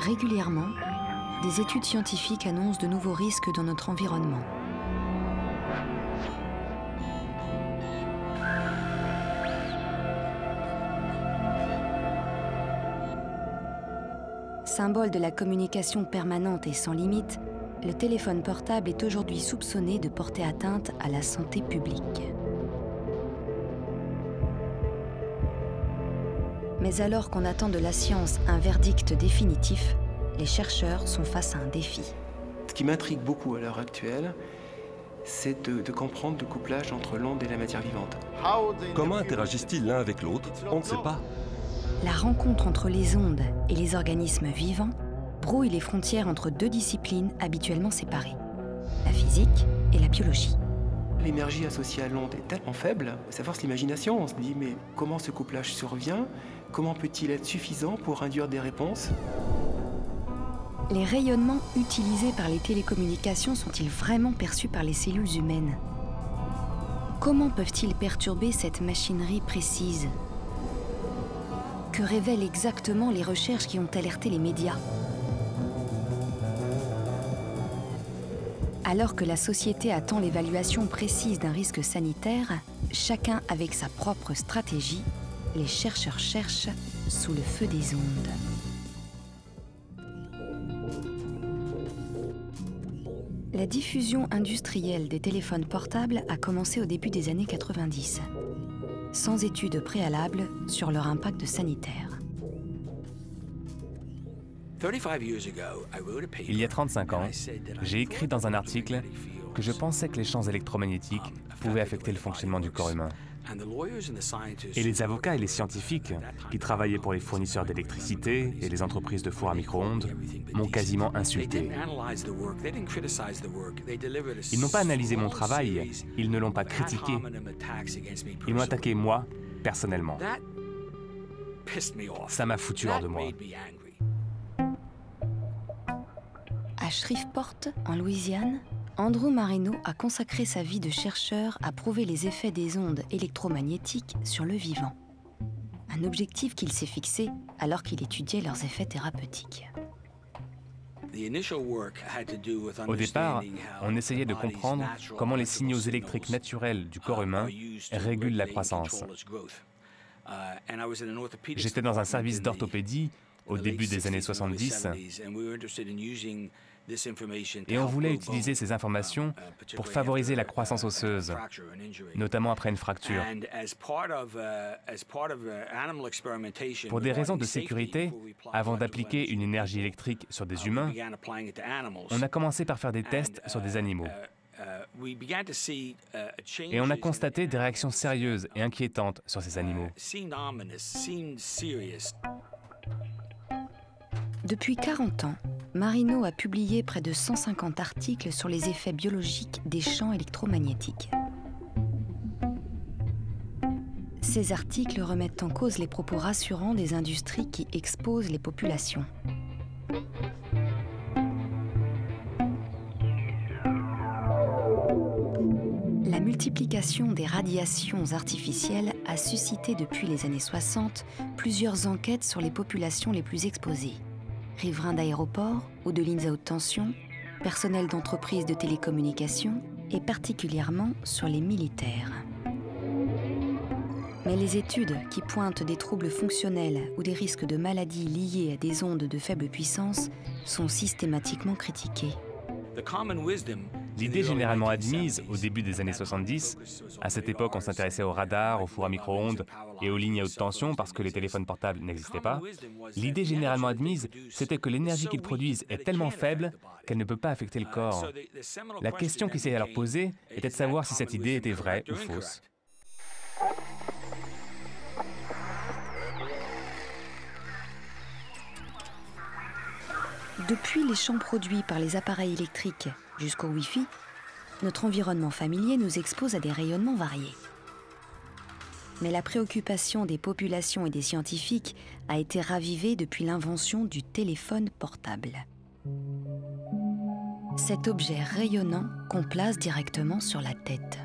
Régulièrement, des études scientifiques annoncent de nouveaux risques dans notre environnement. Symbole de la communication permanente et sans limite, le téléphone portable est aujourd'hui soupçonné de porter atteinte à la santé publique. Mais alors qu'on attend de la science un verdict définitif, les chercheurs sont face à un défi. Ce qui m'intrigue beaucoup à l'heure actuelle, c'est de comprendre le couplage entre l'onde et la matière vivante. Comment interagissent-ils l'un avec l'autre? On ne sait pas. La rencontre entre les ondes et les organismes vivants brouille les frontières entre deux disciplines habituellement séparées, la physique et la biologie. L'énergie associée à l'onde est tellement faible, ça force l'imagination. On se dit, mais comment ce couplage survient? Comment peut-il être suffisant pour induire des réponses? Les rayonnements utilisés par les télécommunications sont-ils vraiment perçus par les cellules humaines? Comment peuvent-ils perturber cette machinerie précise? Que révèlent exactement les recherches qui ont alerté les médias? Alors que la société attend l'évaluation précise d'un risque sanitaire, chacun avec sa propre stratégie, les chercheurs cherchent sous le feu des ondes. La diffusion industrielle des téléphones portables a commencé au début des années 90, sans études préalables sur leur impact sanitaire. Il y a 35 ans, j'ai écrit dans un article que je pensais que les champs électromagnétiques pouvaient affecter le fonctionnement du corps humain. Et les avocats et les scientifiques qui travaillaient pour les fournisseurs d'électricité et les entreprises de fours à micro-ondes m'ont quasiment insulté. Ils n'ont pas analysé mon travail, ils ne l'ont pas critiqué. Ils m'ont attaqué moi, personnellement. Ça m'a foutu hors de moi. À Shreveport, en Louisiane, Andrew Marino a consacré sa vie de chercheur à prouver les effets des ondes électromagnétiques sur le vivant. Un objectif qu'il s'est fixé alors qu'il étudiait leurs effets thérapeutiques. Au départ, on essayait de comprendre comment les signaux électriques naturels du corps humain régulent la croissance. J'étais dans un service d'orthopédie au début des années 70 et on voulait utiliser ces informations pour favoriser la croissance osseuse, notamment après une fracture. Pour des raisons de sécurité, avant d'appliquer une énergie électrique sur des humains, on a commencé par faire des tests sur des animaux. Et on a constaté des réactions sérieuses et inquiétantes sur ces animaux. Depuis 40 ans, Marino a publié près de 150 articles sur les effets biologiques des champs électromagnétiques. Ces articles remettent en cause les propos rassurants des industries qui exposent les populations. La multiplication des radiations artificielles a suscité depuis les années 60 plusieurs enquêtes sur les populations les plus exposées. Riverains d'aéroports ou de lignes à haute tension, personnel d'entreprises de télécommunications et particulièrement sur les militaires. Mais les études qui pointent des troubles fonctionnels ou des risques de maladies liés à des ondes de faible puissance sont systématiquement critiquées. L'idée généralement admise au début des années 70, à cette époque on s'intéressait aux radars, aux fours à micro-ondes et aux lignes à haute tension parce que les téléphones portables n'existaient pas, l'idée généralement admise, c'était que l'énergie qu'ils produisent est tellement faible qu'elle ne peut pas affecter le corps. La question qui s'est alors posée était de savoir si cette idée était vraie ou fausse. Depuis les champs produits par les appareils électriques jusqu'au Wi-Fi, notre environnement familier nous expose à des rayonnements variés. Mais la préoccupation des populations et des scientifiques a été ravivée depuis l'invention du téléphone portable. Cet objet rayonnant qu'on place directement sur la tête.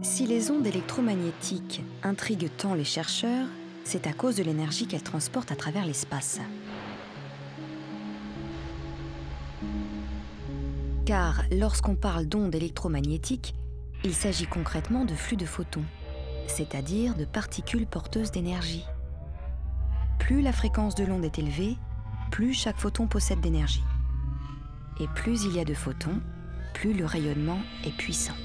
Si les ondes électromagnétiques intriguent tant les chercheurs, c'est à cause de l'énergie qu'elles transportent à travers l'espace. Car lorsqu'on parle d'ondes électromagnétiques, il s'agit concrètement de flux de photons, c'est-à-dire de particules porteuses d'énergie. Plus la fréquence de l'onde est élevée, plus chaque photon possède d'énergie. Et plus il y a de photons, plus le rayonnement est puissant.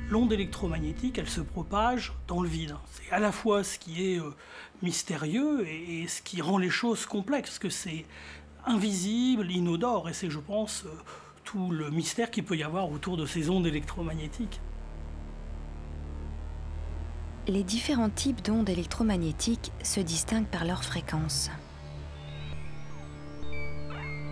L'onde électromagnétique, elle se propage dans le vide. C'est à la fois ce qui est mystérieux et ce qui rend les choses complexes, parce que c'est invisible, inodore, et c'est, je pense, tout le mystère qu'il peut y avoir autour de ces ondes électromagnétiques. Les différents types d'ondes électromagnétiques se distinguent par leur fréquence.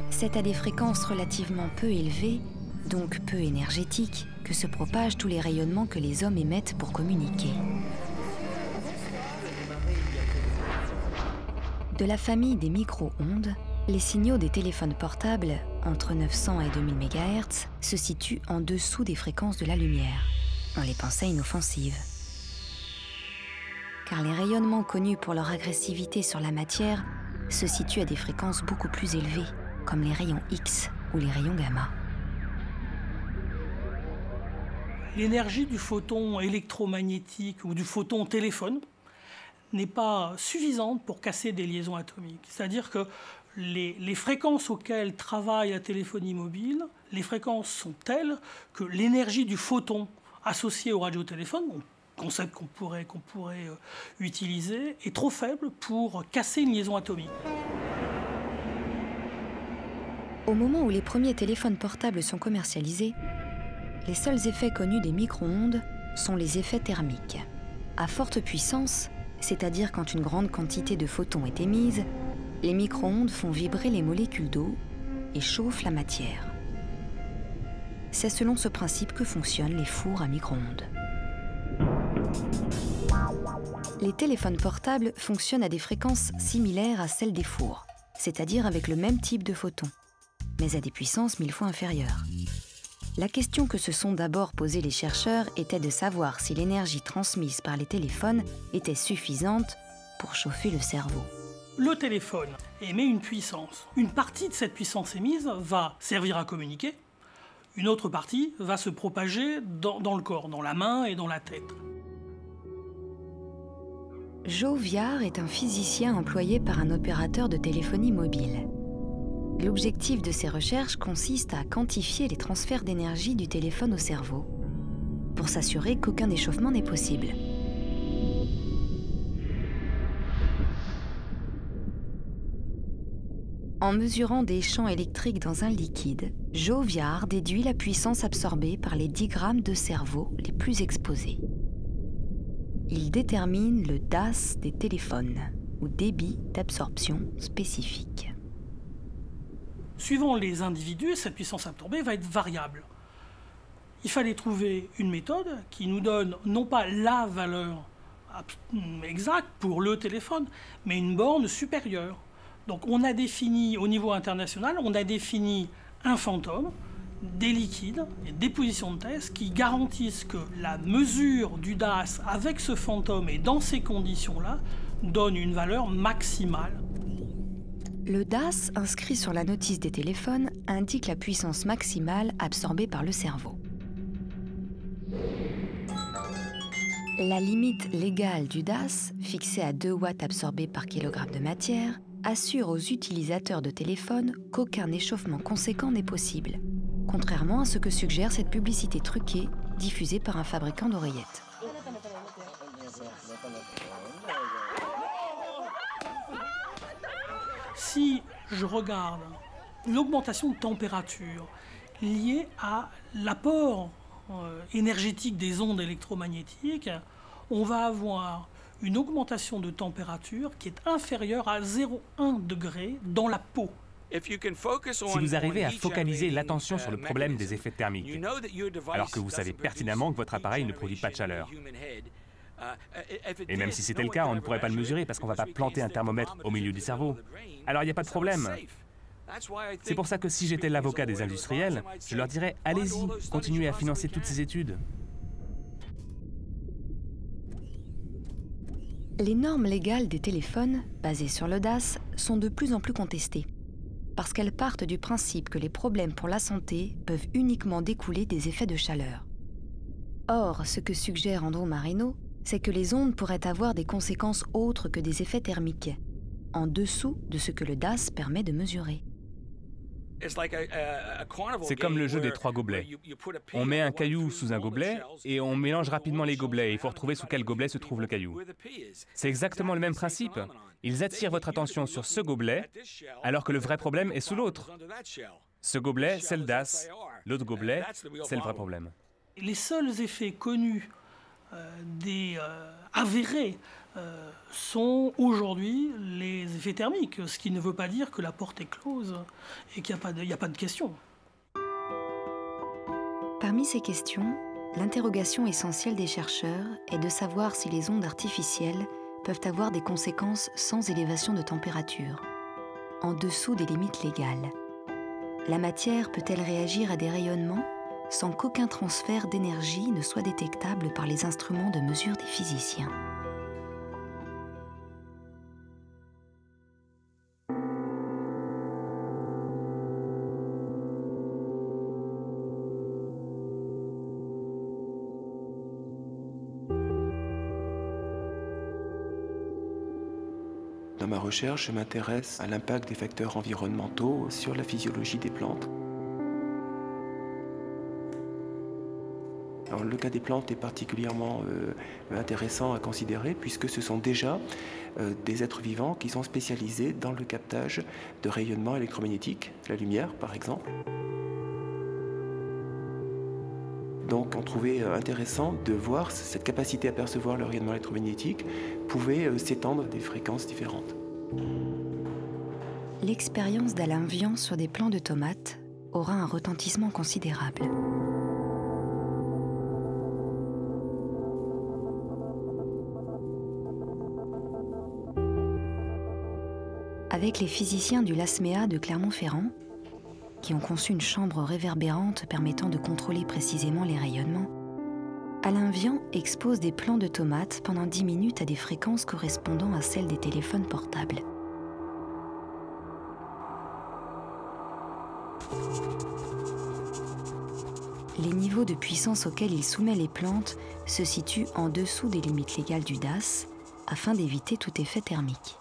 C'est à des fréquences relativement peu élevées, donc peu énergétiques, que se propagent tous les rayonnements que les hommes émettent pour communiquer. De la famille des micro-ondes, les signaux des téléphones portables, entre 900 et 2000 MHz, se situent en dessous des fréquences de la lumière. On les pensait inoffensives. Car les rayonnements connus pour leur agressivité sur la matière se situent à des fréquences beaucoup plus élevées, comme les rayons X ou les rayons gamma. L'énergie du photon électromagnétique ou du photon téléphone n'est pas suffisante pour casser des liaisons atomiques. C'est-à-dire que les fréquences auxquelles travaille la téléphonie mobile, les fréquences sont telles que l'énergie du photon associé au radiotéléphones, concept qu'on pourrait utiliser, est trop faible pour casser une liaison atomique. Au moment où les premiers téléphones portables sont commercialisés, les seuls effets connus des micro-ondes sont les effets thermiques. À forte puissance, c'est-à-dire quand une grande quantité de photons est émise, les micro-ondes font vibrer les molécules d'eau et chauffent la matière. C'est selon ce principe que fonctionnent les fours à micro-ondes. Les téléphones portables fonctionnent à des fréquences similaires à celles des fours, c'est-à-dire avec le même type de photons, mais à des puissances 1000 fois inférieures. La question que se sont d'abord posée les chercheurs était de savoir si l'énergie transmise par les téléphones était suffisante pour chauffer le cerveau. Le téléphone émet une puissance. Une partie de cette puissance émise va servir à communiquer. Une autre partie va se propager dans le corps, dans la main et dans la tête. Joe Viard est un physicien employé par un opérateur de téléphonie mobile. L'objectif de ses recherches consiste à quantifier les transferts d'énergie du téléphone au cerveau pour s'assurer qu'aucun échauffement n'est possible. En mesurant des champs électriques dans un liquide, Joe Viard déduit la puissance absorbée par les 10 grammes de cerveau les plus exposés. Il détermine le DAS des téléphones, ou débit d'absorption spécifique. Suivant les individus, cette puissance absorbée va être variable. Il fallait trouver une méthode qui nous donne non pas la valeur exacte pour le téléphone, mais une borne supérieure. Donc on a défini, au niveau international, on a défini un fantôme, des liquides et des positions de test qui garantissent que la mesure du DAS avec ce fantôme et dans ces conditions-là donne une valeur maximale. Le DAS inscrit sur la notice des téléphones indique la puissance maximale absorbée par le cerveau. La limite légale du DAS, fixée à 2 watts absorbés par kilogramme de matière, assure aux utilisateurs de téléphone qu'aucun échauffement conséquent n'est possible, contrairement à ce que suggère cette publicité truquée diffusée par un fabricant d'oreillettes. Si je regarde l'augmentation de température liée à l'apport énergétique des ondes électromagnétiques, on va avoir une augmentation de température qui est inférieure à 0,1 degré dans la peau. Si vous arrivez à focaliser l'attention sur le problème des effets thermiques, alors que vous savez pertinemment que votre appareil ne produit pas de chaleur, et même si c'était le cas, on ne pourrait pas le mesurer parce qu'on ne va pas planter un thermomètre au milieu du cerveau. Alors il n'y a pas de problème. C'est pour ça que si j'étais l'avocat des industriels, je leur dirais « Allez-y, continuez à financer toutes ces études ». Les normes légales des téléphones, basées sur le DAS, sont de plus en plus contestées, parce qu'elles partent du principe que les problèmes pour la santé peuvent uniquement découler des effets de chaleur. Or, ce que suggère Andrew Marino, c'est que les ondes pourraient avoir des conséquences autres que des effets thermiques, en dessous de ce que le DAS permet de mesurer. C'est comme le jeu des 3 gobelets. On met un caillou sous un gobelet et on mélange rapidement les gobelets. Il faut retrouver sous quel gobelet se trouve le caillou. C'est exactement le même principe. Ils attirent votre attention sur ce gobelet alors que le vrai problème est sous l'autre. Ce gobelet, c'est le DAS. L'autre gobelet, c'est le vrai problème. Les seuls effets connus avérés sont aujourd'hui les effets thermiques, ce qui ne veut pas dire que la porte est close et qu'il n'y a pas de question. Parmi ces questions, l'interrogation essentielle des chercheurs est de savoir si les ondes artificielles peuvent avoir des conséquences sans élévation de température, en dessous des limites légales. La matière peut-elle réagir à des rayonnements sans qu'aucun transfert d'énergie ne soit détectable par les instruments de mesure des physiciens? Dans ma recherche, je m'intéresse à l'impact des facteurs environnementaux sur la physiologie des plantes. Alors, le cas des plantes est particulièrement intéressant à considérer puisque ce sont déjà des êtres vivants qui sont spécialisés dans le captage de rayonnements électromagnétiques, la lumière par exemple. Donc on trouvait intéressant de voir cette capacité à percevoir le rayonnement électromagnétique pouvait s'étendre à des fréquences différentes. L'expérience d'Alain Vian sur des plants de tomates aura un retentissement considérable. Avec les physiciens du LASMEA de Clermont-Ferrand, qui ont conçu une chambre réverbérante permettant de contrôler précisément les rayonnements, Alain Vian expose des plants de tomates pendant 10 minutes à des fréquences correspondant à celles des téléphones portables. Les niveaux de puissance auxquels il soumet les plantes se situent en dessous des limites légales du DAS afin d'éviter tout effet thermique.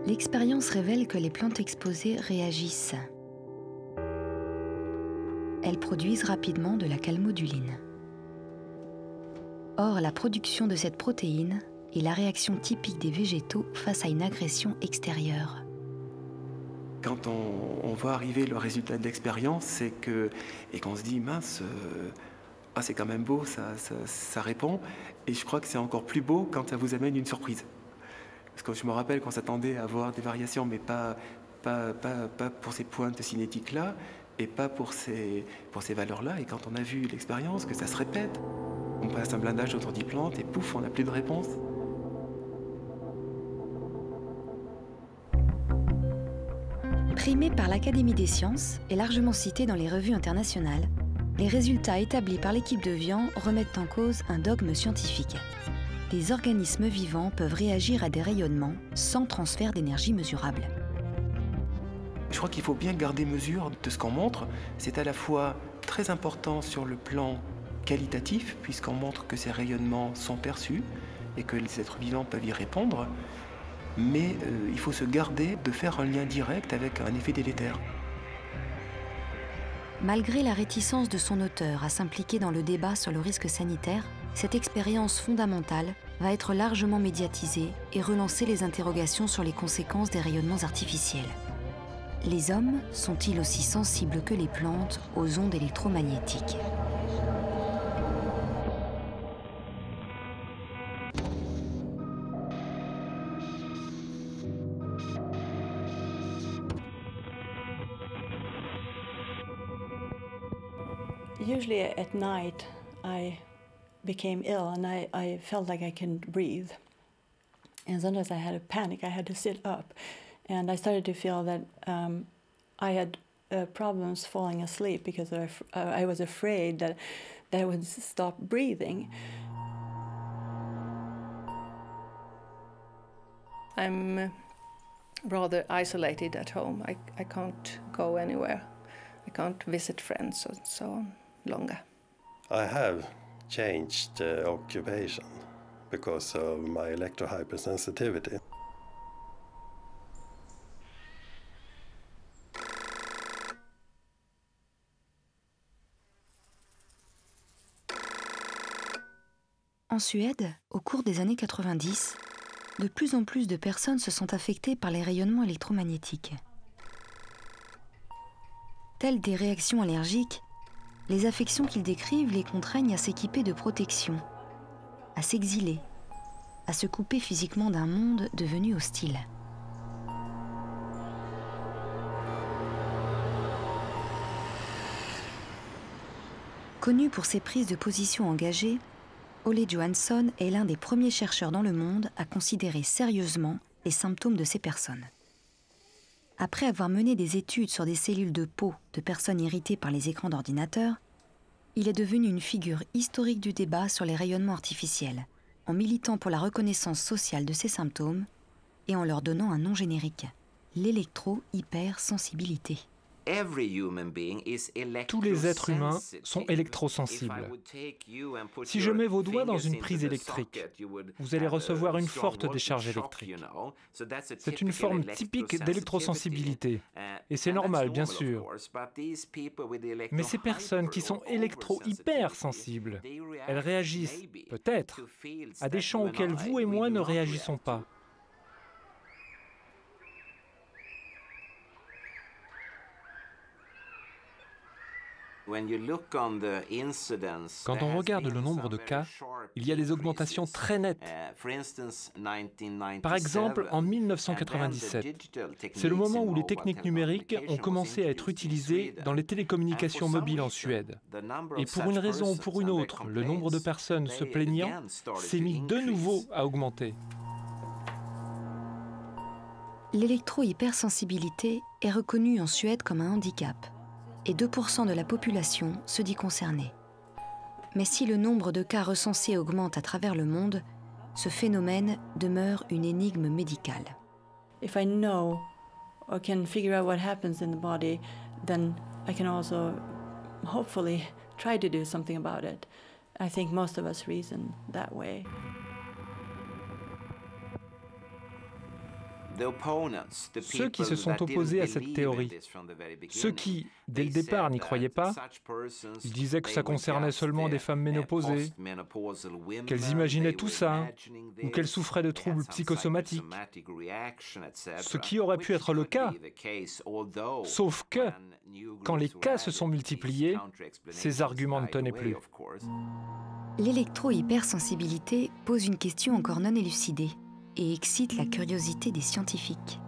L'expérience révèle que les plantes exposées réagissent. Elles produisent rapidement de la calmoduline. Or, la production de cette protéine est la réaction typique des végétaux face à une agression extérieure. Quand on voit arriver le résultat de l'expérience, c'est que, et qu'on se dit, mince, c'est quand même beau, ça répond. Et je crois que c'est encore plus beau quand ça vous amène une surprise. Parce que je me rappelle qu'on s'attendait à avoir des variations, mais pas pour ces pointes cinétiques-là, et pas pour ces valeurs-là. Et quand on a vu l'expérience, que ça se répète, on passe un blindage autour des plantes, et pouf, on n'a plus de réponse. Primé par l'Académie des sciences et largement cité dans les revues internationales, les résultats établis par l'équipe de Vian remettent en cause un dogme scientifique. Les organismes vivants peuvent réagir à des rayonnements sans transfert d'énergie mesurable. Je crois qu'il faut bien garder mesure de ce qu'on montre. C'est à la fois très important sur le plan qualitatif, puisqu'on montre que ces rayonnements sont perçus et que les êtres vivants peuvent y répondre, mais il faut se garder de faire un lien direct avec un effet délétère. Malgré la réticence de son auteur à s'impliquer dans le débat sur le risque sanitaire, cette expérience fondamentale va être largement médiatisée et relancer les interrogations sur les conséquences des rayonnements artificiels. Les hommes sont-ils aussi sensibles que les plantes aux ondes électromagnétiques ? Usually at night, I became ill and I felt like I couldn't breathe. And sometimes I had a panic, I had to sit up. And I started to feel that I had problems falling asleep because I was afraid that I would stop breathing. I'm rather isolated at home. I can't go anywhere. I can't visit friends and so on longer. I have changed occupation because of my electrohypersensitivity. En Suède, au cours des années 90, de plus en plus de personnes se sont affectées par les rayonnements électromagnétiques. Telles des réactions allergiques, les affections qu'ils décrivent les contraignent à s'équiper de protection, à s'exiler, à se couper physiquement d'un monde devenu hostile. Connu pour ses prises de position engagées, Ole Johansson est l'un des premiers chercheurs dans le monde à considérer sérieusement les symptômes de ces personnes. Après avoir mené des études sur des cellules de peau de personnes irritées par les écrans d'ordinateur, il est devenu une figure historique du débat sur les rayonnements artificiels, en militant pour la reconnaissance sociale de ces symptômes et en leur donnant un nom générique, l'électro-hypersensibilité. Tous les êtres humains sont électrosensibles. Si je mets vos doigts dans une prise électrique, vous allez recevoir une forte décharge électrique. C'est une forme typique d'électrosensibilité, et c'est normal, bien sûr. Mais ces personnes qui sont électro-hypersensibles, elles réagissent, peut-être, à des champs auxquels vous et moi ne réagissons pas. Quand on regarde le nombre de cas, il y a des augmentations très nettes. Par exemple, en 1997, c'est le moment où les techniques numériques ont commencé à être utilisées dans les télécommunications mobiles en Suède. Et pour une raison ou pour une autre, le nombre de personnes se plaignant s'est mis de nouveau à augmenter. L'électro-hypersensibilité est reconnue en Suède comme un handicap, et 2% de la population se dit concernée. Mais si le nombre de cas recensés augmente à travers le monde, ce phénomène demeure une énigme médicale. If I know or can figure out what happens in the body, then I can also hopefully try to do something about it. I think most of us reason that way. Ceux qui se sont opposés à cette théorie, ceux qui, dès le départ, n'y croyaient pas, ils disaient que ça concernait seulement des femmes ménopausées, qu'elles imaginaient tout ça, ou qu'elles souffraient de troubles psychosomatiques, ce qui aurait pu être le cas, sauf que, quand les cas se sont multipliés, ces arguments ne tenaient plus. L'électro-hypersensibilité pose une question encore non élucidée et excite la curiosité des scientifiques.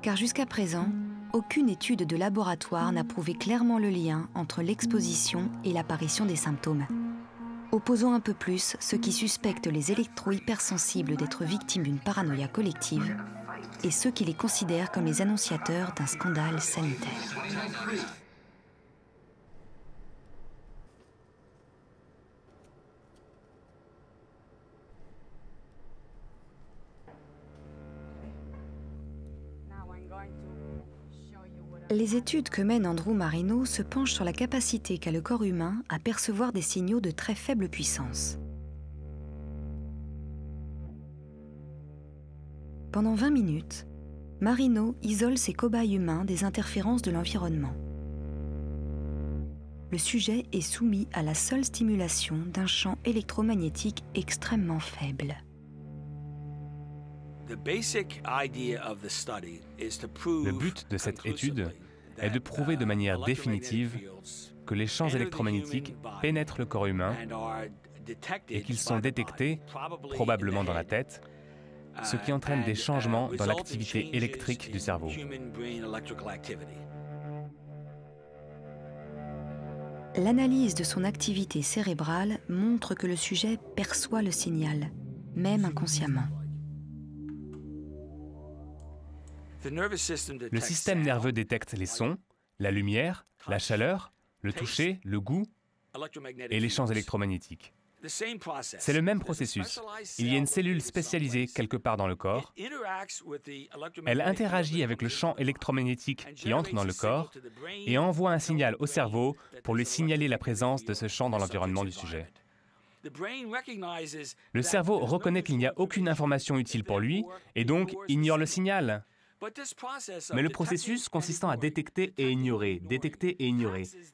Car jusqu'à présent, aucune étude de laboratoire n'a prouvé clairement le lien entre l'exposition et l'apparition des symptômes. Opposons un peu plus ceux qui suspectent les électro-hypersensibles d'être victimes d'une paranoïa collective et ceux qui les considèrent comme les annonciateurs d'un scandale sanitaire. Les études que mène Andrew Marino se penchent sur la capacité qu'a le corps humain à percevoir des signaux de très faible puissance. Pendant 20 minutes, Marino isole ses cobayes humains des interférences de l'environnement. Le sujet est soumis à la seule stimulation d'un champ électromagnétique extrêmement faible. Le but de cette étude est de prouver de manière définitive que les champs électromagnétiques pénètrent le corps humain et qu'ils sont détectés, probablement dans la tête, ce qui entraîne des changements dans l'activité électrique du cerveau. L'analyse de son activité cérébrale montre que le sujet perçoit le signal, même inconsciemment. Le système nerveux détecte les sons, la lumière, la chaleur, le toucher, le goût et les champs électromagnétiques. C'est le même processus. Il y a une cellule spécialisée quelque part dans le corps. Elle interagit avec le champ électromagnétique qui entre dans le corps et envoie un signal au cerveau pour lui signaler la présence de ce champ dans l'environnement du sujet. Le cerveau reconnaît qu'il n'y a aucune information utile pour lui et donc ignore le signal. Mais le processus consistant à détecter et ignorer,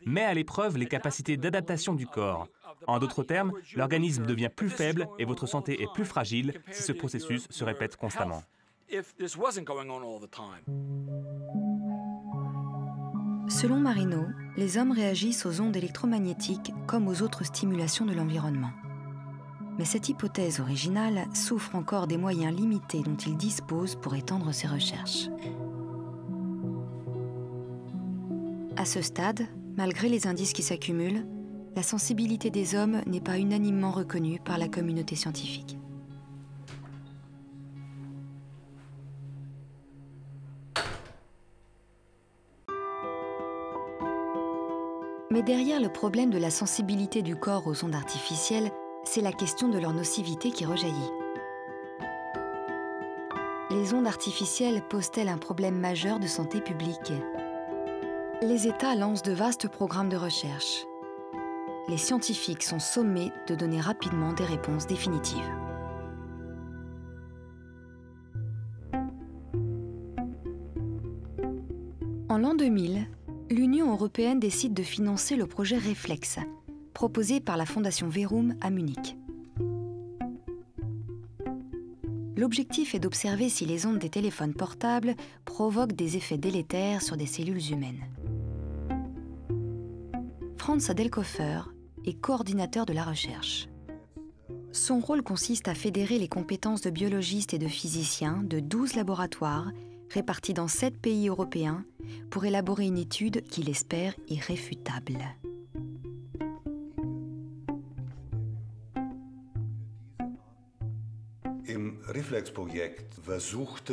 met à l'épreuve les capacités d'adaptation du corps. En d'autres termes, l'organisme devient plus faible et votre santé est plus fragile si ce processus se répète constamment. Selon Marino, les hommes réagissent aux ondes électromagnétiques comme aux autres stimulations de l'environnement. Mais cette hypothèse originale souffre encore des moyens limités dont il dispose pour étendre ses recherches. À ce stade, malgré les indices qui s'accumulent, la sensibilité des hommes n'est pas unanimement reconnue par la communauté scientifique. Mais derrière le problème de la sensibilité du corps aux ondes artificielles, c'est la question de leur nocivité qui rejaillit. Les ondes artificielles posent-elles un problème majeur de santé publique? Les États lancent de vastes programmes de recherche. Les scientifiques sont sommés de donner rapidement des réponses définitives. En l'an 2000, l'Union européenne décide de financer le projet Reflex, proposé par la Fondation Verum à Munich. L'objectif est d'observer si les ondes des téléphones portables provoquent des effets délétères sur des cellules humaines. Franz Adelkofer est coordinateur de la recherche. Son rôle consiste à fédérer les compétences de biologistes et de physiciens de 12 laboratoires répartis dans 7 pays européens pour élaborer une étude qu'il espère irréfutable.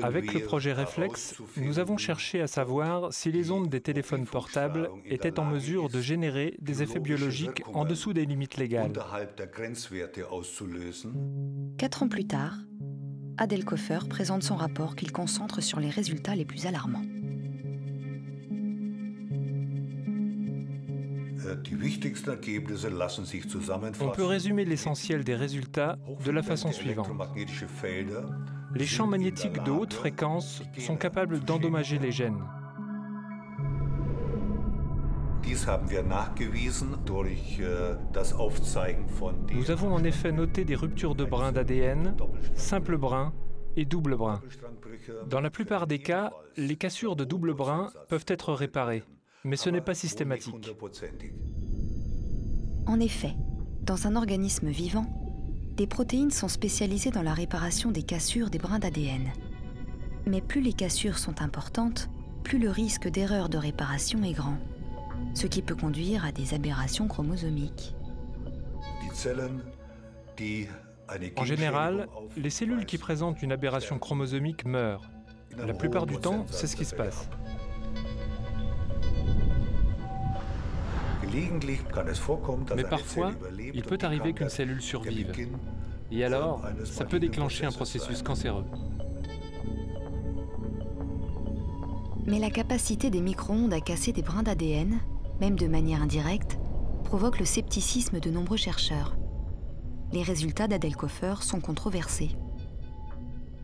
Avec le projet Reflex, nous avons cherché à savoir si les ondes des téléphones portables étaient en mesure de générer des effets biologiques en dessous des limites légales. 4 ans plus tard, Adelkofer présente son rapport qu'il concentre sur les résultats les plus alarmants. On peut résumer l'essentiel des résultats de la façon suivante. Les champs magnétiques de haute fréquence sont capables d'endommager les gènes. Nous avons en effet noté des ruptures de brins d'ADN, simple brin et double brin. Dans la plupart des cas, les cassures de double brin peuvent être réparées, mais ce n'est pas systématique. En effet, dans un organisme vivant, des protéines sont spécialisées dans la réparation des cassures des brins d'ADN. Mais plus les cassures sont importantes, plus le risque d'erreur de réparation est grand, ce qui peut conduire à des aberrations chromosomiques. En général, les cellules qui présentent une aberration chromosomique meurent. La plupart du temps, c'est ce qui se passe. Mais parfois, il peut arriver qu'une cellule survive. Et alors, ça peut déclencher un processus cancéreux. Mais la capacité des micro-ondes à casser des brins d'ADN, même de manière indirecte, provoque le scepticisme de nombreux chercheurs. Les résultats d'Adelkofer sont controversés.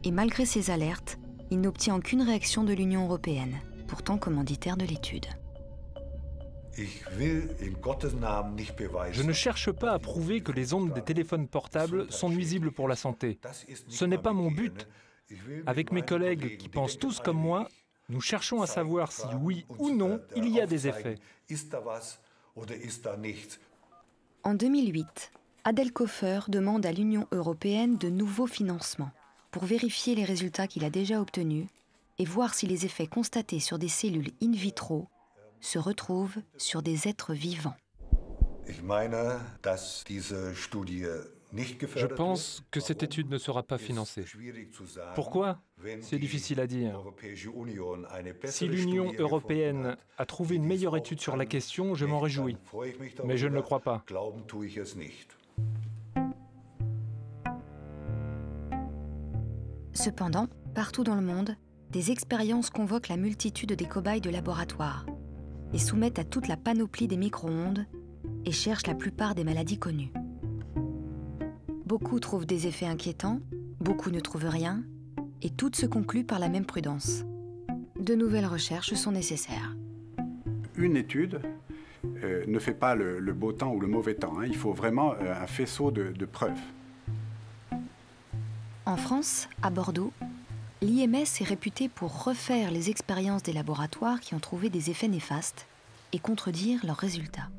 Et malgré ces alertes, il n'obtient aucune réaction de l'Union européenne, pourtant commanditaire de l'étude. Je ne cherche pas à prouver que les ondes des téléphones portables sont nuisibles pour la santé. Ce n'est pas mon but. Avec mes collègues qui pensent tous comme moi, nous cherchons à savoir si oui ou non il y a des effets. En 2008, Adelkofer demande à l'Union européenne de nouveaux financements pour vérifier les résultats qu'il a déjà obtenus et voir si les effets constatés sur des cellules in vitro se retrouvent sur des êtres vivants. Je pense que cette étude ne sera pas financée. Pourquoi? C'est difficile à dire. Si l'Union européenne a trouvé une meilleure étude sur la question, je m'en réjouis. Mais je ne le crois pas. Cependant, partout dans le monde, des expériences convoquent la multitude des cobayes de laboratoire, les soumettent à toute la panoplie des micro-ondes et cherchent la plupart des maladies connues. Beaucoup trouvent des effets inquiétants, beaucoup ne trouvent rien, et toutes se concluent par la même prudence. De nouvelles recherches sont nécessaires. Une étude ne fait pas le beau temps ou le mauvais temps. Il faut vraiment un faisceau de preuves. En France, à Bordeaux, l'IMS est réputé pour refaire les expériences des laboratoires qui ont trouvé des effets néfastes et contredire leurs résultats.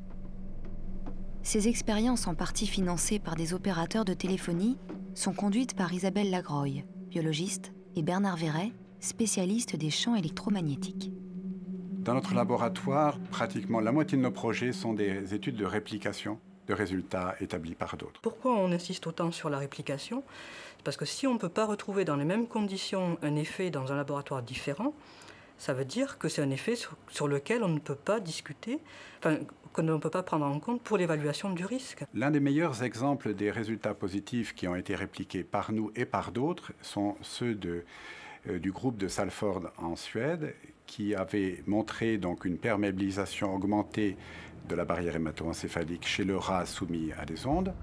Ces expériences, en partie financées par des opérateurs de téléphonie, sont conduites par Isabelle Lagroye, biologiste, et Bernard Verret, spécialiste des champs électromagnétiques. Dans notre laboratoire, pratiquement la moitié de nos projets sont des études de réplication de résultats établis par d'autres. Pourquoi on insiste autant sur la réplication? Parce que si on ne peut pas retrouver dans les mêmes conditions un effet dans un laboratoire différent, ça veut dire que c'est un effet sur lequel on ne peut pas discuter, qu'on ne peut pas prendre en compte pour l'évaluation du risque. L'un des meilleurs exemples des résultats positifs qui ont été répliqués par nous et par d'autres sont ceux du groupe de Salford en Suède, qui avait montré donc une perméabilisation augmentée de la barrière hémato-encéphalique chez le rat soumis à des ondes.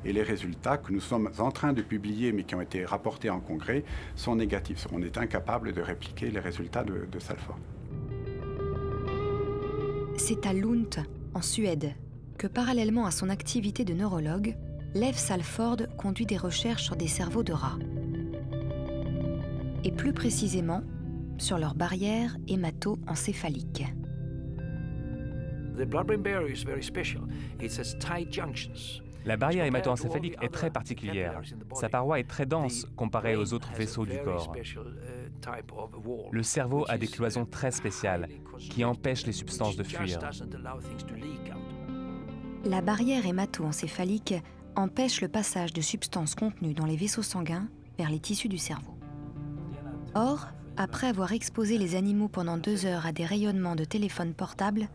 Et les résultats que nous sommes en train de publier, mais qui ont été rapportés en congrès, sont négatifs. On est incapable de répliquer les résultats de Salford. C'est à Lund, en Suède, que parallèlement à son activité de neurologue, Leif Salford conduit des recherches sur des cerveaux de rats. Et plus précisément, sur leur barrière hémato-encéphalique. La barrière hémato-encéphalique est très particulière. Sa paroi est très dense comparée aux autres vaisseaux du corps. Le cerveau a des cloisons très spéciales qui empêchent les substances de fuir. La barrière hémato-encéphalique empêche le passage de substances contenues dans les vaisseaux sanguins vers les tissus du cerveau. Or, après avoir exposé les animaux pendant 2 heures à des rayonnements de téléphone portable,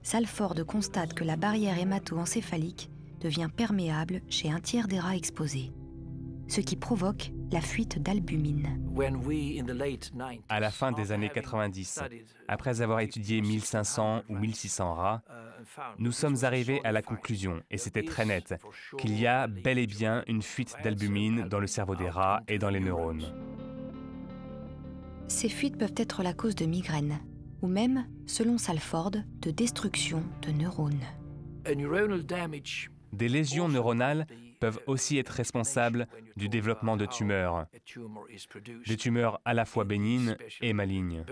Salford constate que la barrière hémato-encéphalique devient perméable chez un tiers des rats exposés, ce qui provoque la fuite d'albumine. À la fin des années 90, après avoir étudié 1500 ou 1600 rats, nous sommes arrivés à la conclusion, et c'était très net, qu'il y a bel et bien une fuite d'albumine dans le cerveau des rats et dans les neurones. Ces fuites peuvent être la cause de migraines, ou même, selon Salford, de destruction de neurones. Des lésions neuronales peuvent aussi être responsables du développement de tumeurs, des tumeurs à la fois bénignes et malignes.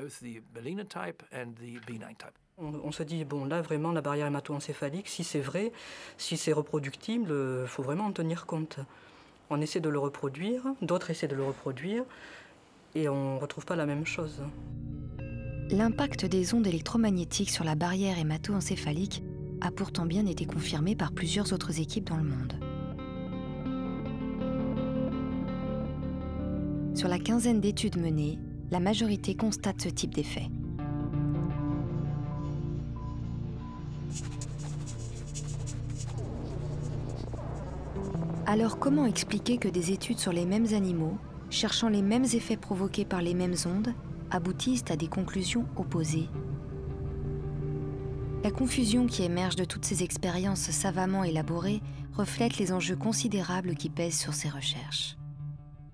On se dit, bon là vraiment la barrière hémato-encéphalique, si c'est vrai, si c'est reproductible, il faut vraiment en tenir compte. On essaie de le reproduire, d'autres essaient de le reproduire, et on ne retrouve pas la même chose. L'impact des ondes électromagnétiques sur la barrière hémato-encéphalique a pourtant bien été confirmé par plusieurs autres équipes dans le monde. Sur la quinzaine d'études menées, la majorité constate ce type d'effet. Alors comment expliquer que des études sur les mêmes animaux, cherchant les mêmes effets provoqués par les mêmes ondes, aboutissent à des conclusions opposées? La confusion qui émerge de toutes ces expériences savamment élaborées reflète les enjeux considérables qui pèsent sur ces recherches.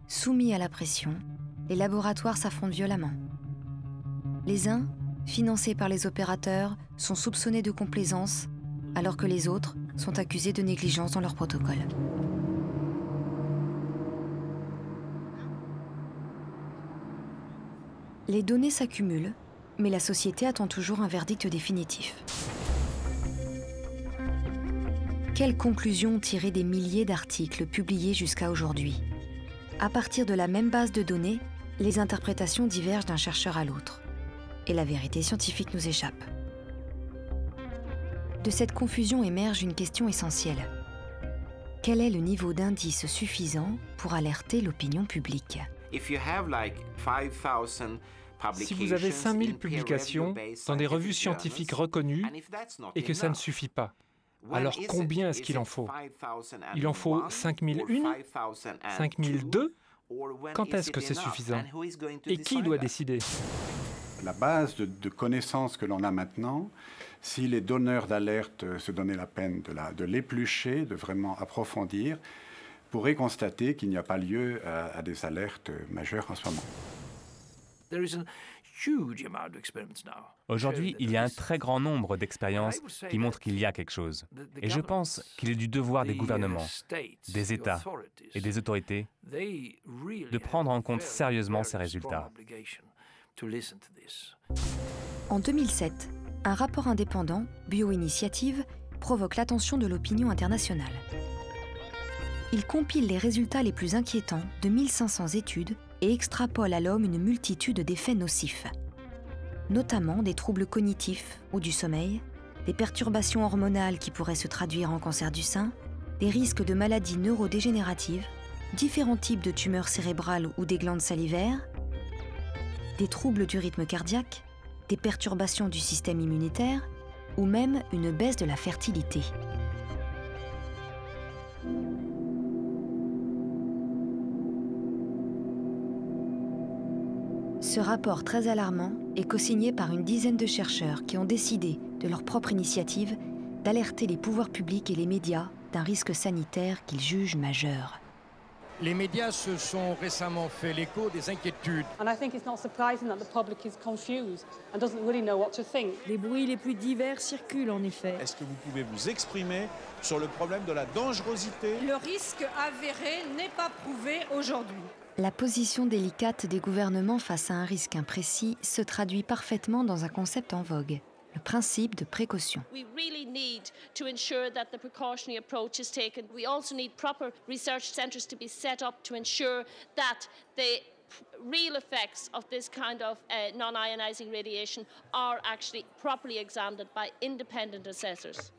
Soumis à la pression, les laboratoires s'affrontent violemment. Les uns, financés par les opérateurs, sont soupçonnés de complaisance, alors que les autres sont accusés de négligence dans leurs protocoles. Les données s'accumulent, mais la société attend toujours un verdict définitif. Quelles conclusions tirer des milliers d'articles publiés jusqu'à aujourd'hui? À partir de la même base de données, les interprétations divergent d'un chercheur à l'autre. Et la vérité scientifique nous échappe. De cette confusion émerge une question essentielle. Quel est le niveau d'indice suffisant pour alerter l'opinion publique? Si vous avez 5000 publications dans des revues scientifiques reconnues et que ça ne suffit pas, alors combien est-ce qu'il en faut? Il en faut 5001? 5002? Quand est-ce que c'est suffisant? Et qui doit décider? La base de connaissances que l'on a maintenant, si les donneurs d'alerte se donnaient la peine de l'éplucher, de vraiment approfondir, pourraient constater qu'il n'y a pas lieu à des alertes majeures en ce moment. Aujourd'hui, il y a un très grand nombre d'expériences qui montrent qu'il y a quelque chose. Et je pense qu'il est du devoir des gouvernements, des États et des autorités de prendre en compte sérieusement ces résultats. En 2007, un rapport indépendant, Bioinitiative, provoque l'attention de l'opinion internationale. Il compile les résultats les plus inquiétants de 1500 études et extrapole à l'homme une multitude d'effets nocifs, notamment des troubles cognitifs ou du sommeil, des perturbations hormonales qui pourraient se traduire en cancer du sein, des risques de maladies neurodégénératives, différents types de tumeurs cérébrales ou des glandes salivaires, des troubles du rythme cardiaque, des perturbations du système immunitaire ou même une baisse de la fertilité. Ce rapport très alarmant est co-signé par une dizaine de chercheurs qui ont décidé, de leur propre initiative, d'alerter les pouvoirs publics et les médias d'un risque sanitaire qu'ils jugent majeur. Les médias se sont récemment fait l'écho des inquiétudes. Les bruits les plus divers circulent en effet. Est-ce que vous pouvez vous exprimer sur le problème de la dangerosité? Le risque avéré n'est pas prouvé aujourd'hui. La position délicate des gouvernements face à un risque imprécis se traduit parfaitement dans un concept en vogue, le principe de précaution. We really need to ensure that the precautionary approach is taken. We also need proper research centres to be set up to ensure that the real effects of this kind of non-ionizing radiation are actually properly examined by independent assessors.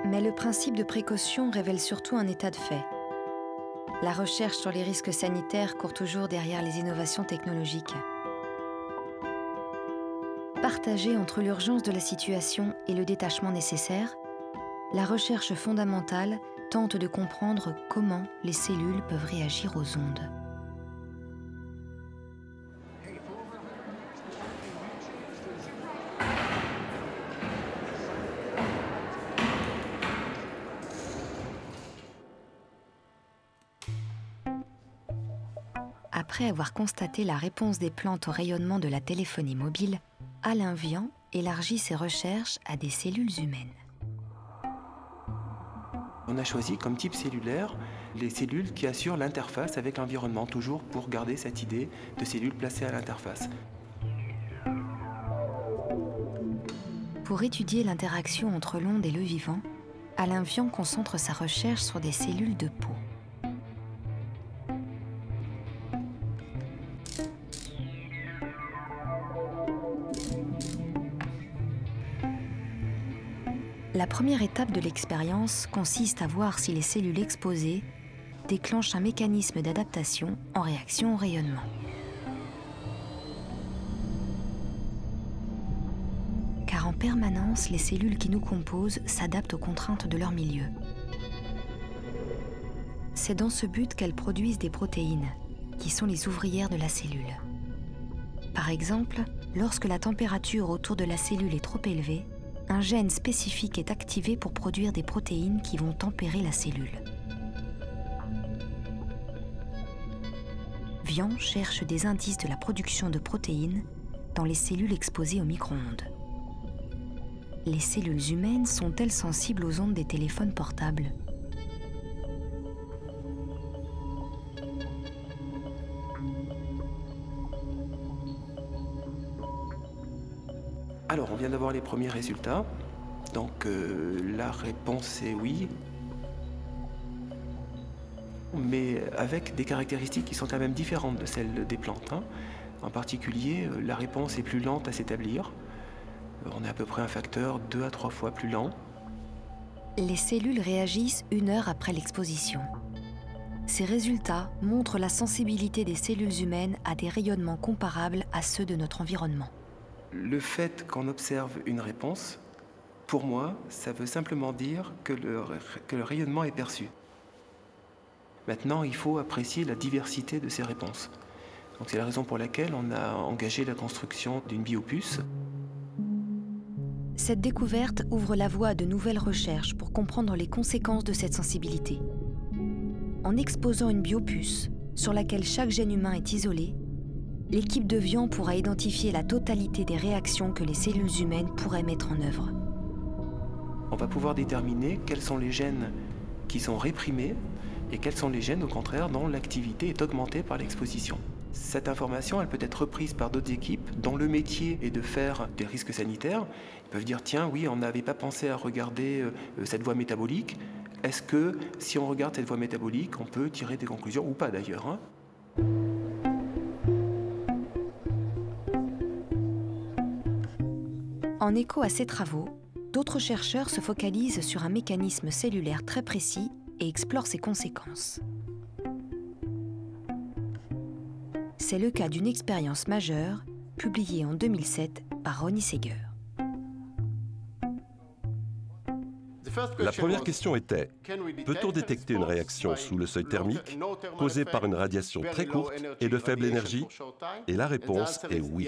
Mais le principe de précaution révèle surtout un état de fait. La recherche sur les risques sanitaires court toujours derrière les innovations technologiques. Partagée entre l'urgence de la situation et le détachement nécessaire, la recherche fondamentale tente de comprendre comment les cellules peuvent réagir aux ondes. Après avoir constaté la réponse des plantes au rayonnement de la téléphonie mobile, Alain Vian élargit ses recherches à des cellules humaines. On a choisi comme type cellulaire les cellules qui assurent l'interface avec l'environnement, toujours pour garder cette idée de cellules placées à l'interface. Pour étudier l'interaction entre l'onde et le vivant, Alain Vian concentre sa recherche sur des cellules de peau. La première étape de l'expérience consiste à voir si les cellules exposées déclenchent un mécanisme d'adaptation en réaction au rayonnement. Car en permanence, les cellules qui nous composent s'adaptent aux contraintes de leur milieu. C'est dans ce but qu'elles produisent des protéines, qui sont les ouvrières de la cellule. Par exemple, lorsque la température autour de la cellule est trop élevée, un gène spécifique est activé pour produire des protéines qui vont tempérer la cellule. Vian cherche des indices de la production de protéines dans les cellules exposées aux micro-ondes. Les cellules humaines sont-elles sensibles aux ondes des téléphones portables ? Alors, on vient d'avoir les premiers résultats. Donc, la réponse est oui. Mais avec des caractéristiques qui sont quand même différentes de celles des plantes. En particulier, la réponse est plus lente à s'établir. On est à peu près un facteur 2 à 3 fois plus lent. Les cellules réagissent 1 heure après l'exposition. Ces résultats montrent la sensibilité des cellules humaines à des rayonnements comparables à ceux de notre environnement. Le fait qu'on observe une réponse, pour moi, ça veut simplement dire que le rayonnement est perçu. Maintenant, il faut apprécier la diversité de ces réponses. Donc c'est la raison pour laquelle on a engagé la construction d'une biopuce. Cette découverte ouvre la voie à de nouvelles recherches pour comprendre les conséquences de cette sensibilité. En exposant une biopuce sur laquelle chaque gène humain est isolé, l'équipe de Vian pourra identifier la totalité des réactions que les cellules humaines pourraient mettre en œuvre. On va pouvoir déterminer quels sont les gènes qui sont réprimés et quels sont les gènes, au contraire, dont l'activité est augmentée par l'exposition. Cette information, elle peut être reprise par d'autres équipes dont le métier est de faire des risques sanitaires. Ils peuvent dire, tiens, oui, on n'avait pas pensé à regarder cette voie métabolique. Est-ce que, si on regarde cette voie métabolique, on peut tirer des conclusions, ou pas d'ailleurs, hein ? En écho à ces travaux, d'autres chercheurs se focalisent sur un mécanisme cellulaire très précis et explorent ses conséquences. C'est le cas d'une expérience majeure publiée en 2007 par Ronnie Seger. La première question était, peut-on détecter une réaction sous le seuil thermique causée par une radiation très courte et de faible énergie? Et la réponse est oui.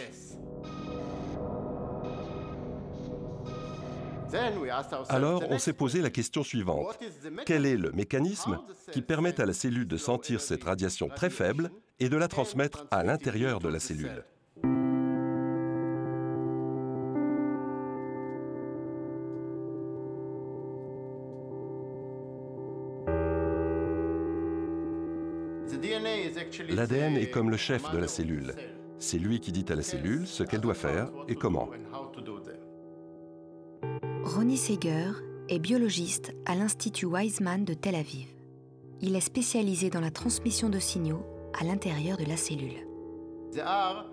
Alors, on s'est posé la question suivante. Quel est le mécanisme qui permet à la cellule de sentir cette radiation très faible et de la transmettre à l'intérieur de la cellule? L'ADN est comme le chef de la cellule. C'est lui qui dit à la cellule ce qu'elle doit faire et comment. Ronnie Seger est biologiste à l'Institut Weizmann de Tel Aviv. Il est spécialisé dans la transmission de signaux à l'intérieur de la cellule.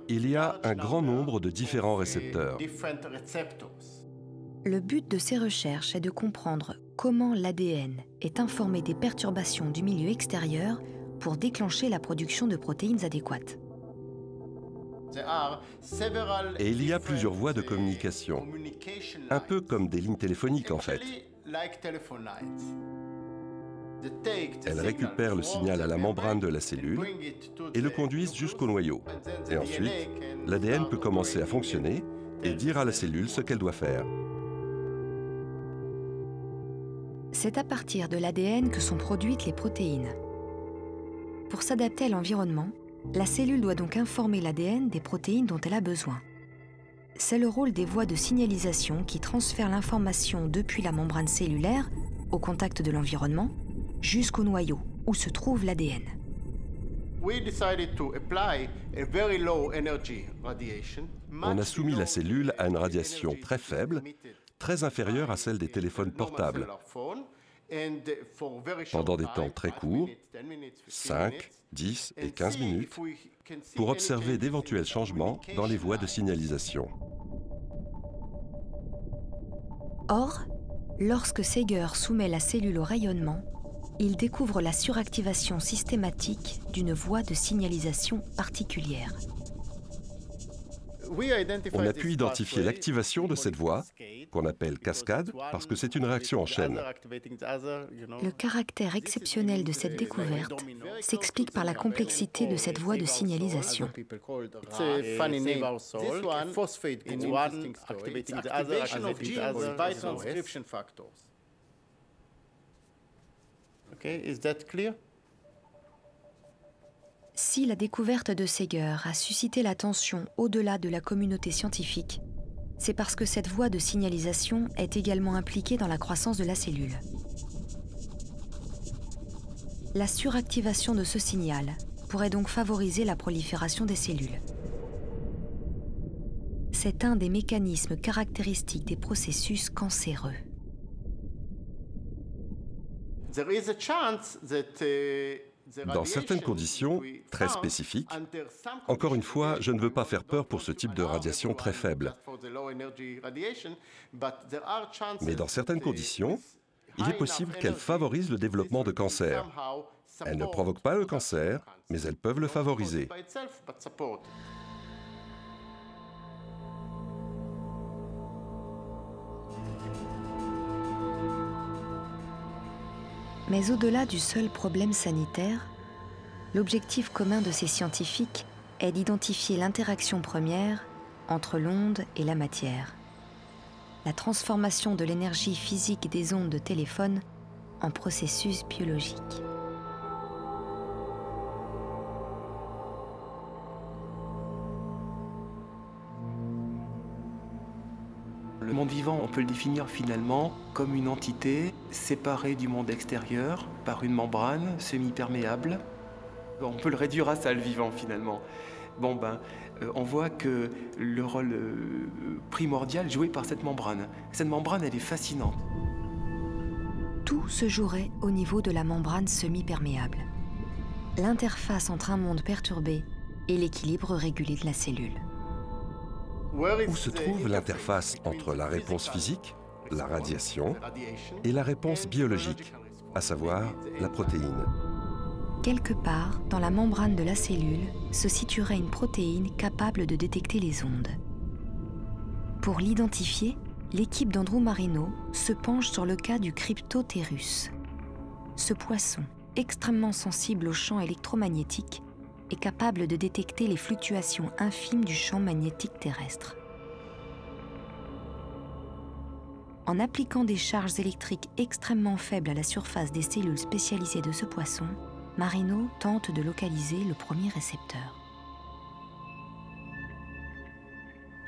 Il y a un grand nombre de différents récepteurs. Le but de ces recherches est de comprendre comment l'ADN est informé des perturbations du milieu extérieur pour déclencher la production de protéines adéquates. Et il y a plusieurs voies de communication, un peu comme des lignes téléphoniques en fait. Elles récupèrent le signal à la membrane de la cellule et le conduisent jusqu'au noyau. Et ensuite, l'ADN peut commencer à fonctionner et dire à la cellule ce qu'elle doit faire. C'est à partir de l'ADN que sont produites les protéines. Pour s'adapter à l'environnement, la cellule doit donc informer l'ADN des protéines dont elle a besoin. C'est le rôle des voies de signalisation qui transfèrent l'information depuis la membrane cellulaire, au contact de l'environnement, jusqu'au noyau, où se trouve l'ADN. On a soumis la cellule à une radiation très faible, très inférieure à celle des téléphones portables, pendant des temps très courts, 5, 10 et 15 minutes, pour observer d'éventuels changements dans les voies de signalisation. Or, lorsque Seger soumet la cellule au rayonnement, il découvre la suractivation systématique d'une voie de signalisation particulière. On a pu identifier l'activation de cette voie, qu'on appelle cascade, parce que c'est une réaction en chaîne. Le caractère exceptionnel de cette découverte s'explique par la complexité de cette voie de signalisation. Si la découverte de Seger a suscité l'attention au-delà de la communauté scientifique, c'est parce que cette voie de signalisation est également impliquée dans la croissance de la cellule. La suractivation de ce signal pourrait donc favoriser la prolifération des cellules. C'est un des mécanismes caractéristiques des processus cancéreux. Dans certaines conditions très spécifiques, encore une fois, je ne veux pas faire peur pour ce type de radiation très faible. Mais dans certaines conditions, il est possible qu'elles favorisent le développement de cancer. Elles ne provoquent pas le cancer, mais elles peuvent le favoriser. Mais au-delà du seul problème sanitaire, l'objectif commun de ces scientifiques est d'identifier l'interaction première entre l'onde et la matière. La transformation de l'énergie physique des ondes de téléphone en processus biologique. Le monde vivant, on peut le définir finalement comme une entité séparée du monde extérieur par une membrane semi-perméable. On peut le réduire à ça, le vivant, finalement. On voit que le rôle primordial joué par cette membrane, elle est fascinante. Tout se jouerait au niveau de la membrane semi-perméable. L'interface entre un monde perturbé et l'équilibre régulé de la cellule. Où se trouve l'interface entre la réponse physique, la radiation, et la réponse biologique, à savoir la protéine? Quelque part, dans la membrane de la cellule, se situerait une protéine capable de détecter les ondes. Pour l'identifier, l'équipe d'Andrew Marino se penche sur le cas du Cryptopterus. Ce poisson, extrêmement sensible aux champs électromagnétiques, est capable de détecter les fluctuations infimes du champ magnétique terrestre. En appliquant des charges électriques extrêmement faibles à la surface des cellules spécialisées de ce poisson, Marino tente de localiser le premier récepteur.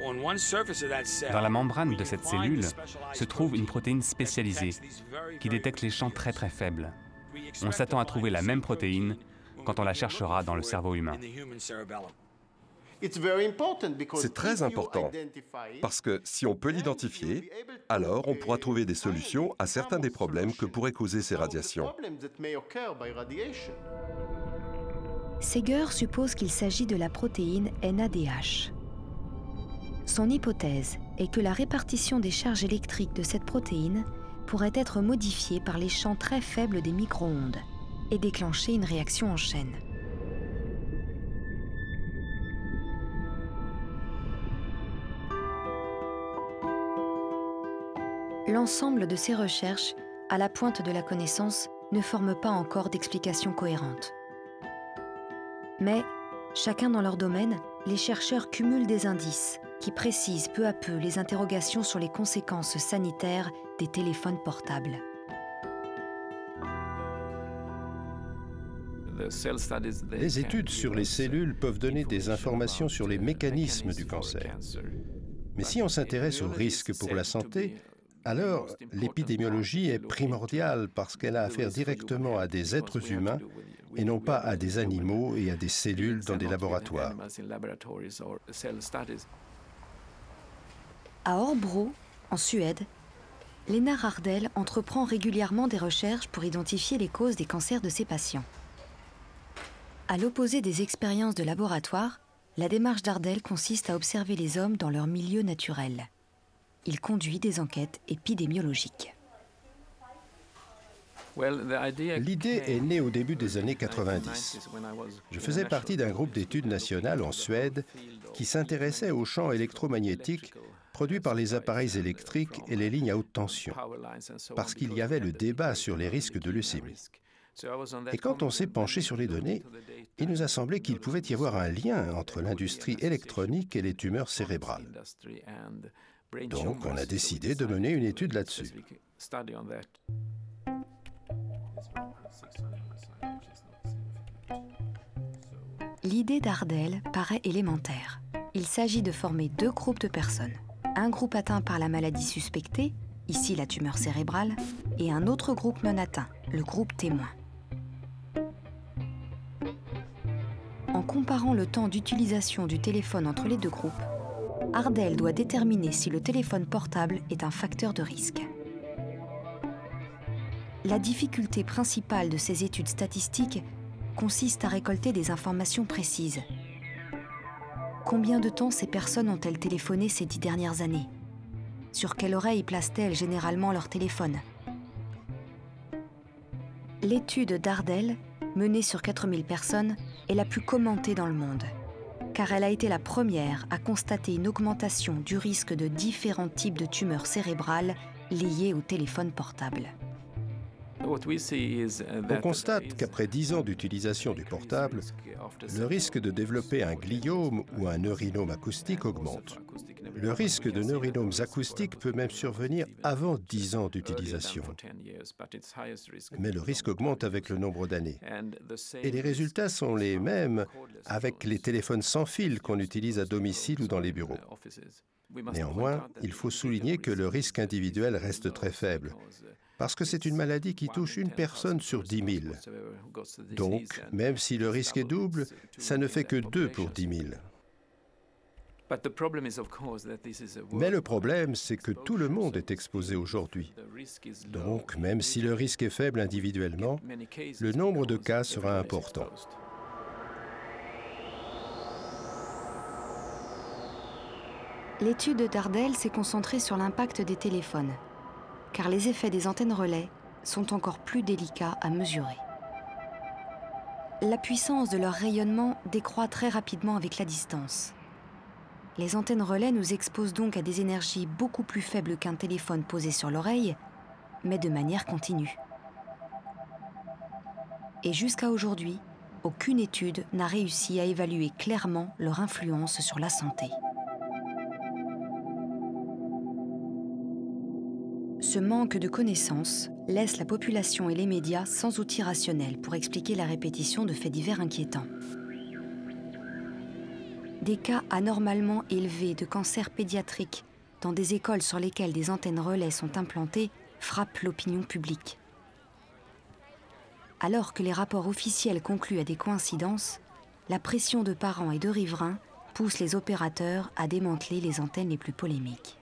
Dans la membrane de cette cellule se trouve une protéine spécialisée qui détecte les champs très très faibles. On s'attend à trouver la même protéine quand on la cherchera dans le cerveau humain. C'est très important, parce que si on peut l'identifier, alors on pourra trouver des solutions à certains des problèmes que pourraient causer ces radiations. Seeger suppose qu'il s'agit de la protéine NADH. Son hypothèse est que la répartition des charges électriques de cette protéine pourrait être modifiée par les champs très faibles des micro-ondes et déclencher une réaction en chaîne. L'ensemble de ces recherches, à la pointe de la connaissance, ne forme pas encore d'explication cohérente. Mais, chacun dans leur domaine, les chercheurs cumulent des indices qui précisent peu à peu les interrogations sur les conséquences sanitaires des téléphones portables. Les études sur les cellules peuvent donner des informations sur les mécanismes du cancer. Mais si on s'intéresse aux risques pour la santé, alors l'épidémiologie est primordiale parce qu'elle a affaire directement à des êtres humains et non pas à des animaux et à des cellules dans des laboratoires. À Örebro, en Suède, Lennart Ardell entreprend régulièrement des recherches pour identifier les causes des cancers de ses patients. À l'opposé des expériences de laboratoire, la démarche d'Ardell consiste à observer les hommes dans leur milieu naturel. Il conduit des enquêtes épidémiologiques. L'idée est née au début des années 90. Je faisais partie d'un groupe d'études nationales en Suède qui s'intéressait aux champs électromagnétiques produits par les appareils électriques et les lignes à haute tension, parce qu'il y avait le débat sur les risques de leucémie. Et quand on s'est penché sur les données, il nous a semblé qu'il pouvait y avoir un lien entre l'industrie électronique et les tumeurs cérébrales. Donc, on a décidé de mener une étude là-dessus. L'idée d'Ardell paraît élémentaire. Il s'agit de former deux groupes de personnes. Un groupe atteint par la maladie suspectée, ici la tumeur cérébrale, et un autre groupe non atteint, le groupe témoin. En comparant le temps d'utilisation du téléphone entre les deux groupes, Ardell doit déterminer si le téléphone portable est un facteur de risque. La difficulté principale de ces études statistiques consiste à récolter des informations précises. Combien de temps ces personnes ont-elles téléphoné ces 10 dernières années? Sur quelle oreille placent-elles généralement leur téléphone? L'étude d'Ardell, menée sur 4000 personnes, est la plus commentée dans le monde, car elle a été la première à constater une augmentation du risque de différents types de tumeurs cérébrales liées au téléphone portable. On constate qu'après 10 ans d'utilisation du portable, le risque de développer un gliome ou un neurinome acoustique augmente. Le risque de neurinomes acoustiques peut même survenir avant 10 ans d'utilisation. Mais le risque augmente avec le nombre d'années. Et les résultats sont les mêmes avec les téléphones sans fil qu'on utilise à domicile ou dans les bureaux. Néanmoins, il faut souligner que le risque individuel reste très faible, parce que c'est une maladie qui touche une personne sur 10 000. Donc, même si le risque est double, ça ne fait que 2 pour 10 000. Mais le problème, c'est que tout le monde est exposé aujourd'hui. Donc, même si le risque est faible individuellement, le nombre de cas sera important. L'étude d'Ardell s'est concentrée sur l'impact des téléphones, car les effets des antennes relais sont encore plus délicats à mesurer. La puissance de leur rayonnement décroît très rapidement avec la distance. Les antennes relais nous exposent donc à des énergies beaucoup plus faibles qu'un téléphone posé sur l'oreille, mais de manière continue. Et jusqu'à aujourd'hui, aucune étude n'a réussi à évaluer clairement leur influence sur la santé. Ce manque de connaissances laisse la population et les médias sans outils rationnels pour expliquer la répétition de faits divers inquiétants. Des cas anormalement élevés de cancer pédiatrique dans des écoles sur lesquelles des antennes relais sont implantées frappent l'opinion publique. Alors que les rapports officiels concluent à des coïncidences, la pression de parents et de riverains pousse les opérateurs à démanteler les antennes les plus polémiques.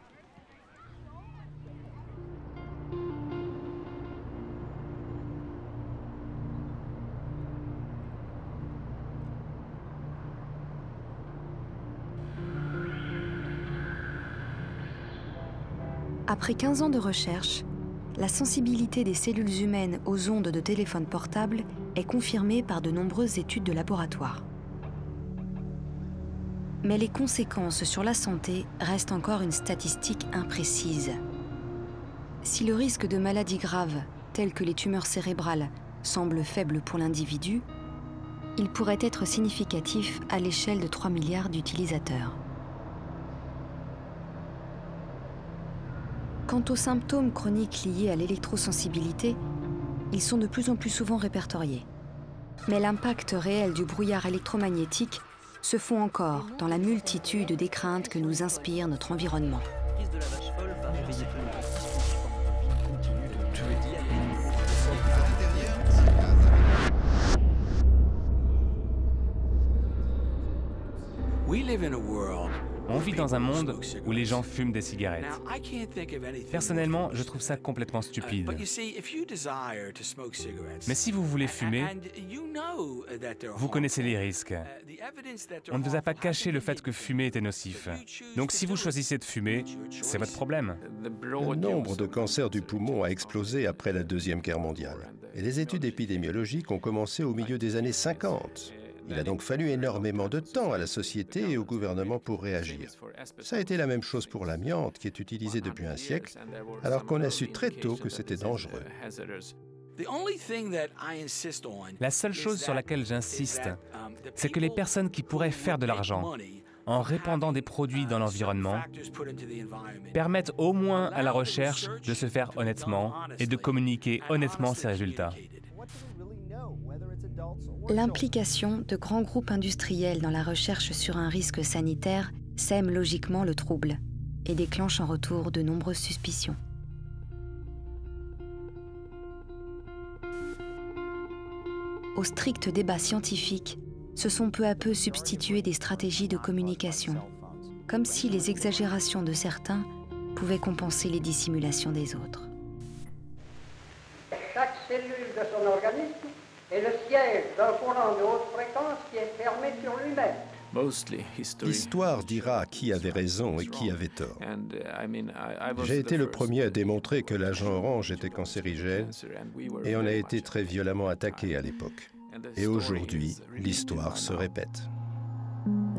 Après 15 ans de recherche, la sensibilité des cellules humaines aux ondes de téléphone portable est confirmée par de nombreuses études de laboratoire. Mais les conséquences sur la santé restent encore une statistique imprécise. Si le risque de maladies graves, telles que les tumeurs cérébrales, semble faible pour l'individu, il pourrait être significatif à l'échelle de 3 milliards d'utilisateurs. Quant aux symptômes chroniques liés à l'électrosensibilité, ils sont de plus en plus souvent répertoriés. Mais l'impact réel du brouillard électromagnétique se fond encore dans la multitude des craintes que nous inspire notre environnement. On vit dans un monde où les gens fument des cigarettes. Personnellement, je trouve ça complètement stupide. Mais si vous voulez fumer, vous connaissez les risques. On ne vous a pas caché le fait que fumer était nocif. Donc si vous choisissez de fumer, c'est votre problème. Le nombre de cancers du poumon a explosé après la Deuxième Guerre mondiale. Et les études épidémiologiques ont commencé au milieu des années 50. Il a donc fallu énormément de temps à la société et au gouvernement pour réagir. Ça a été la même chose pour l'amiante, qui est utilisé depuis un siècle, alors qu'on a su très tôt que c'était dangereux. La seule chose sur laquelle j'insiste, c'est que les personnes qui pourraient faire de l'argent en répandant des produits dans l'environnement permettent au moins à la recherche de se faire honnêtement et de communiquer honnêtement ses résultats. L'implication de grands groupes industriels dans la recherche sur un risque sanitaire sème logiquement le trouble et déclenche en retour de nombreuses suspicions. Au strict débat scientifique, se sont peu à peu substituées des stratégies de communication, comme si les exagérations de certains pouvaient compenser les dissimulations des autres. Chaque cellule de son organisme est le siège d'un courant de haute fréquence qui est fermé sur lui-même. L'histoire dira qui avait raison et qui avait tort. J'ai été le premier à démontrer que l'agent orange était cancérigène et on a été très violemment attaqué à l'époque. Et aujourd'hui, l'histoire se répète.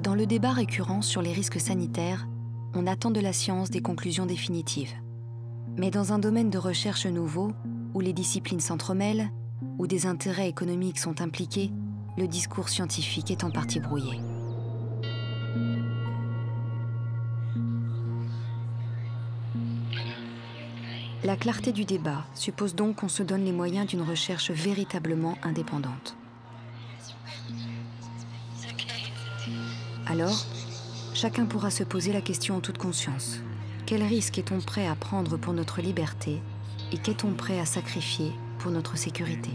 Dans le débat récurrent sur les risques sanitaires, on attend de la science des conclusions définitives. Mais dans un domaine de recherche nouveau, où les disciplines s'entremêlent, où des intérêts économiques sont impliqués, le discours scientifique est en partie brouillé. La clarté du débat suppose donc qu'on se donne les moyens d'une recherche véritablement indépendante. Alors, chacun pourra se poser la question en toute conscience. Quel risque est-on prêt à prendre pour notre liberté et qu'est-on prêt à sacrifier pour notre sécurité ?